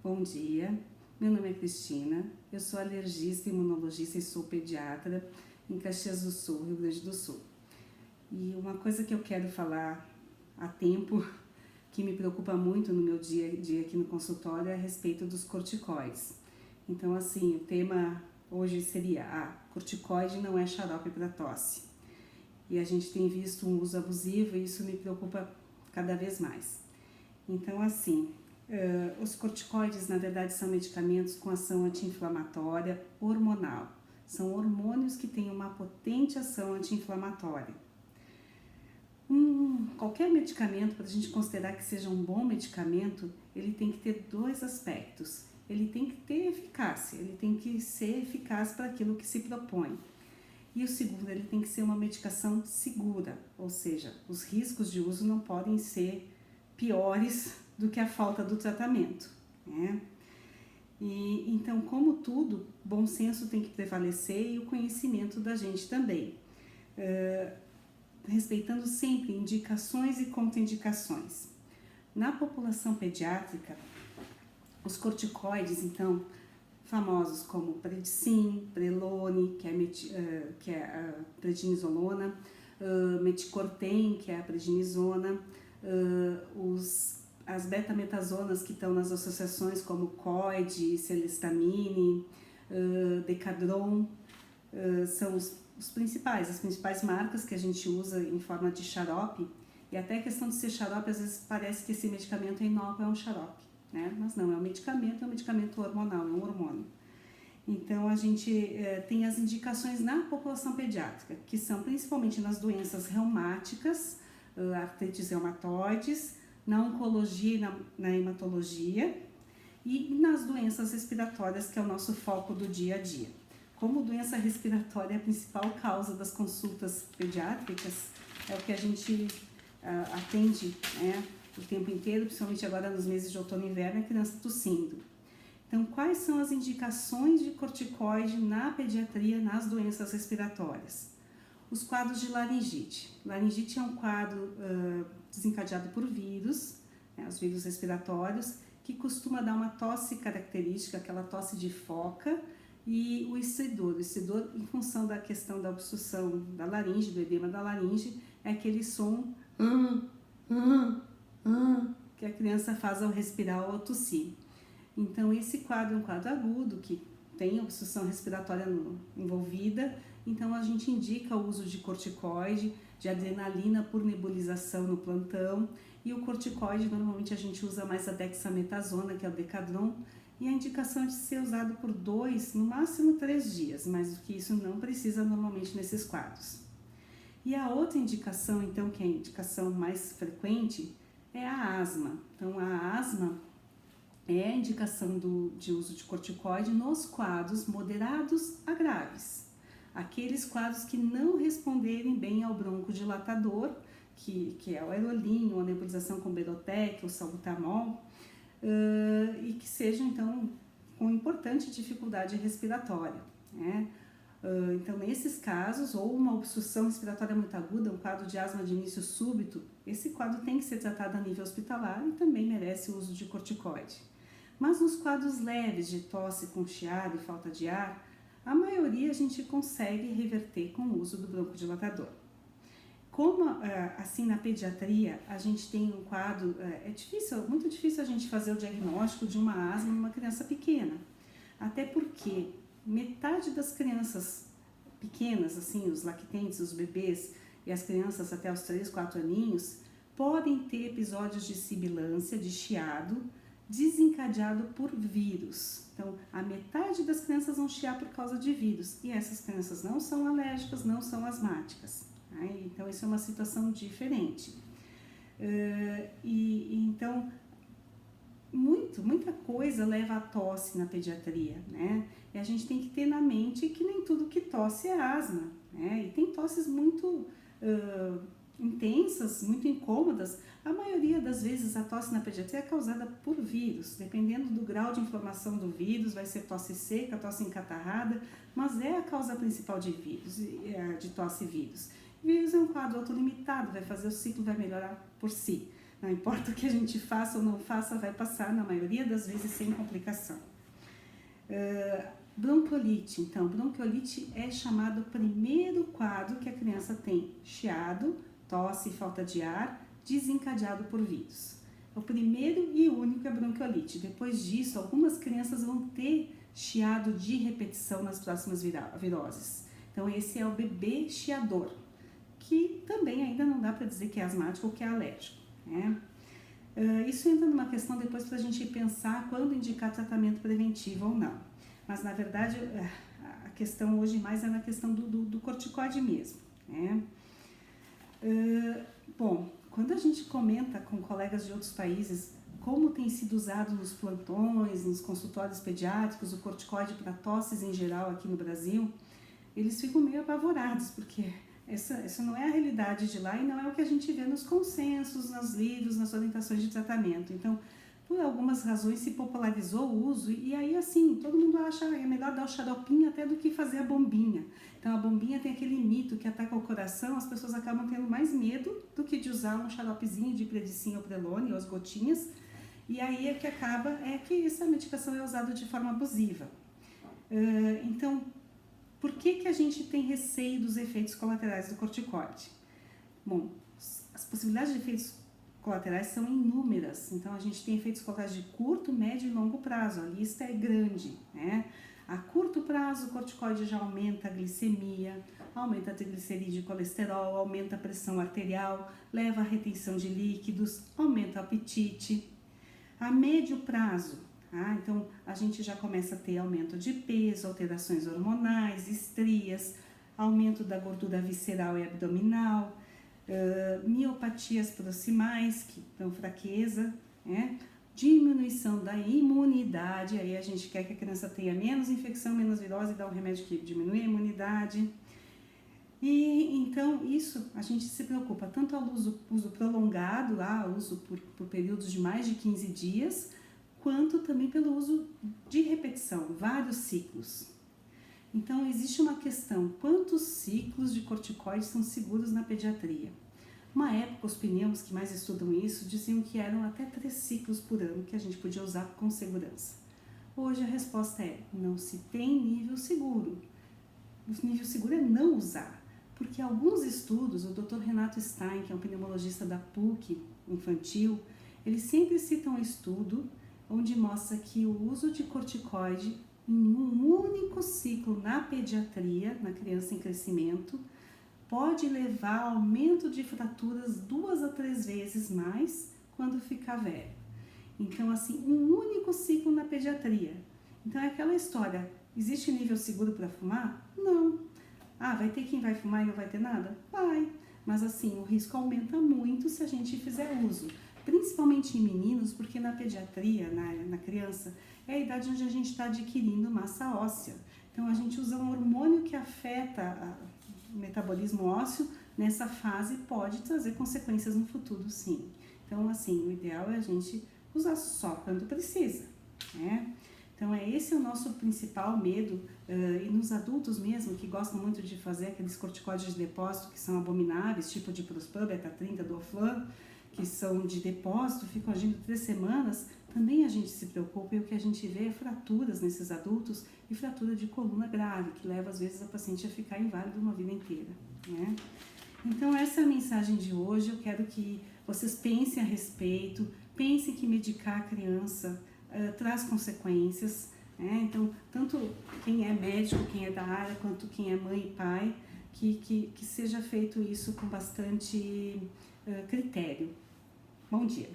Bom dia, meu nome é Cristina, eu sou alergista, imunologista e sou pediatra em Caxias do Sul, Rio Grande do Sul. E uma coisa que eu quero falar há tempo, que me preocupa muito no meu dia a dia aqui no consultório, é a respeito dos corticoides. Então, assim, o tema hoje seria: corticoide não é xarope para tosse. E a gente tem visto um uso abusivo e isso me preocupa cada vez mais. Então, assim, os corticoides, na verdade, são medicamentos com ação anti-inflamatória hormonal. São hormônios que têm uma potente ação anti-inflamatória. Qualquer medicamento, para a gente considerar que seja um bom medicamento, ele tem que ter dois aspectos. Ele tem que ter eficácia, ele tem que ser eficaz para aquilo que se propõe. E o segundo, ele tem que ser uma medicação segura, ou seja, os riscos de uso não podem ser piores do que a falta do tratamento, né? E então, como tudo, bom senso tem que prevalecer e o conhecimento da gente também, respeitando sempre indicações e contraindicações. Na população pediátrica, os corticoides, então, famosos como Predsim, Prelone, que é a prednisolona, Meticortem, que é a prednisona, as betametazonas que estão nas associações como COID, Celestamine, Decadron, são as principais marcas que a gente usa em forma de xarope. E até a questão de ser xarope, às vezes parece que esse medicamento é inócuo, é um xarope, né? Mas não, é um medicamento hormonal, é um hormônio. Então, a gente tem as indicações na população pediátrica, que são principalmente nas doenças reumáticas, artrites reumatoides, na oncologia e na hematologia, e nas doenças respiratórias, que é o nosso foco do dia a dia. Como doença respiratória é a principal causa das consultas pediátricas, é o que a gente atende, né, o tempo inteiro, principalmente agora nos meses de outono e inverno, a criança tossindo. Então, quais são as indicações de corticoide na pediatria nas doenças respiratórias? Os quadros de laringite. Laringite é um quadro desencadeado por vírus, né, os vírus respiratórios, que costuma dar uma tosse característica, aquela tosse de foca, e o estridor. O estridor, em função da questão da obstrução da laringe, do edema da laringe, é aquele som que a criança faz ao respirar ou ao tossir. Então, esse quadro é um quadro agudo, que tem obstrução respiratória envolvida, então a gente indica o uso de corticoide, de adrenalina por nebulização no plantão, e o corticoide, normalmente a gente usa mais a dexametasona, que é o Decadron, e a indicação é de ser usado por 2, no máximo 3 dias, mais do que isso não precisa normalmente nesses quadros. E a outra indicação, então, que é a indicação mais frequente, é a asma. Então, a asma é a indicação de uso de corticoide nos quadros moderados a graves. Aqueles quadros que não responderem bem ao broncodilatador, que é o aerolinho, a nebulização com Berotec, ou salbutamol, e que sejam, então, com importante dificuldade respiratória, né? Então, nesses casos, ou uma obstrução respiratória muito aguda, um quadro de asma de início súbito, esse quadro tem que ser tratado a nível hospitalar e também merece o uso de corticoide. Mas nos quadros leves de tosse com chiado e falta de ar, a maioria a gente consegue reverter com o uso do broncodilatador. Como assim na pediatria a gente tem um quadro, muito difícil a gente fazer o diagnóstico de uma asma numa criança pequena, até porque metade das crianças pequenas, assim, os lactentes, os bebês e as crianças até os 3, 4 aninhos, podem ter episódios de sibilância, de chiado, desencadeado por vírus. Então, a metade das crianças vão chiar por causa de vírus, e essas crianças não são alérgicas, não são asmáticas. Então, isso é uma situação diferente. Então, muita coisa leva à tosse na pediatria, né? E a gente tem que ter na mente que nem tudo que tosse é asma, né? E tem tosses muito intensas, muito incômodas. A maioria das vezes a tosse na pediatria é causada por vírus, dependendo do grau de inflamação do vírus, vai ser tosse seca, tosse encatarrada, mas é a causa principal de vírus, de tosse e vírus. Vírus é um quadro autolimitado, vai fazer o ciclo, vai melhorar por si. Não importa o que a gente faça ou não faça, vai passar, na maioria das vezes, sem complicação. Bronquiolite. Então, bronquiolite é chamado o primeiro quadro que a criança tem chiado, tosse e falta de ar, desencadeado por vírus. O primeiro e único é bronquiolite. Depois disso, algumas crianças vão ter chiado de repetição nas próximas viroses. Então, esse é o bebê chiador, que também ainda não dá para dizer que é asmático ou que é alérgico, né? Isso entra numa questão depois para a gente pensar quando indicar tratamento preventivo ou não. Mas, na verdade, a questão hoje mais é na questão do corticoide mesmo, né? Bom, quando a gente comenta com colegas de outros países como tem sido usado nos plantões, nos consultórios pediátricos, o corticoide para tosses em geral aqui no Brasil, eles ficam meio apavorados, porque essa não é a realidade de lá e não é o que a gente vê nos consensos, nos livros, nas orientações de tratamento. Então, por algumas razões se popularizou o uso e aí assim, todo mundo acha que é melhor dar o xaropinho até do que fazer a bombinha. Então a bombinha tem aquele mito que ataca o coração, as pessoas acabam tendo mais medo do que de usar um xaropezinho de predicin ou prelone ou as gotinhas. E aí o que acaba é que essa medicação é usada de forma abusiva. Então, por que a gente tem receio dos efeitos colaterais do corticoide? Bom, as possibilidades de efeitos colaterais são inúmeras, então a gente tem efeitos colaterais de curto, médio e longo prazo, a lista é grande, né? A curto prazo, o corticoide já aumenta a glicemia, aumenta a triglicerídeo e colesterol, aumenta a pressão arterial, leva à retenção de líquidos, aumenta o apetite. A médio prazo, então a gente já começa a ter aumento de peso, alterações hormonais, estrias, aumento da gordura visceral e abdominal, miopatias proximais, que dão fraqueza, né? Diminuição da imunidade, aí a gente quer que a criança tenha menos infecção, menos virose, dá um remédio que diminui a imunidade. E então isso a gente se preocupa tanto ao uso prolongado, uso por períodos de mais de 15 dias, quanto também pelo uso de repetição, vários ciclos. Então existe uma questão, quantos ciclos de corticoides são seguros na pediatria? Uma época, os pneus que mais estudam isso diziam que eram até 3 ciclos por ano que a gente podia usar com segurança. Hoje a resposta é, não se tem nível seguro. O nível seguro é não usar, porque alguns estudos, o Dr. Renato Stein, que é um pneumologista da PUC infantil, ele sempre cita um estudo onde mostra que o uso de corticoide em um único ciclo na pediatria, na criança em crescimento, pode levar a aumento de fraturas 2 a 3 vezes mais quando ficar velho. Então, assim, um único ciclo na pediatria. Então, é aquela história, existe nível seguro para fumar? Não. Vai ter quem vai fumar e não vai ter nada? Vai. Mas, assim, o risco aumenta muito se a gente fizer uso. Principalmente em meninos, porque na pediatria, na criança, é a idade onde a gente está adquirindo massa óssea. Então, a gente usa um hormônio que afeta o metabolismo ósseo, nessa fase pode trazer consequências no futuro, sim. Então, assim, o ideal é a gente usar só quando precisa, né? Então, esse é o nosso principal medo, e nos adultos mesmo, que gostam muito de fazer aqueles corticoides de depósito que são abomináveis, tipo de Prospan, Beta-30, Doflan, que são de depósito, ficam agindo 3 semanas, também a gente se preocupa e o que a gente vê é fraturas nesses adultos e fratura de coluna grave, que leva às vezes a paciente a ficar inválido uma vida inteira, né? Então essa é a mensagem de hoje, eu quero que vocês pensem a respeito, pensem que medicar a criança traz consequências, né? Então tanto quem é médico, quem é da área, quanto quem é mãe e pai, que seja feito isso com bastante critério. Bom dia!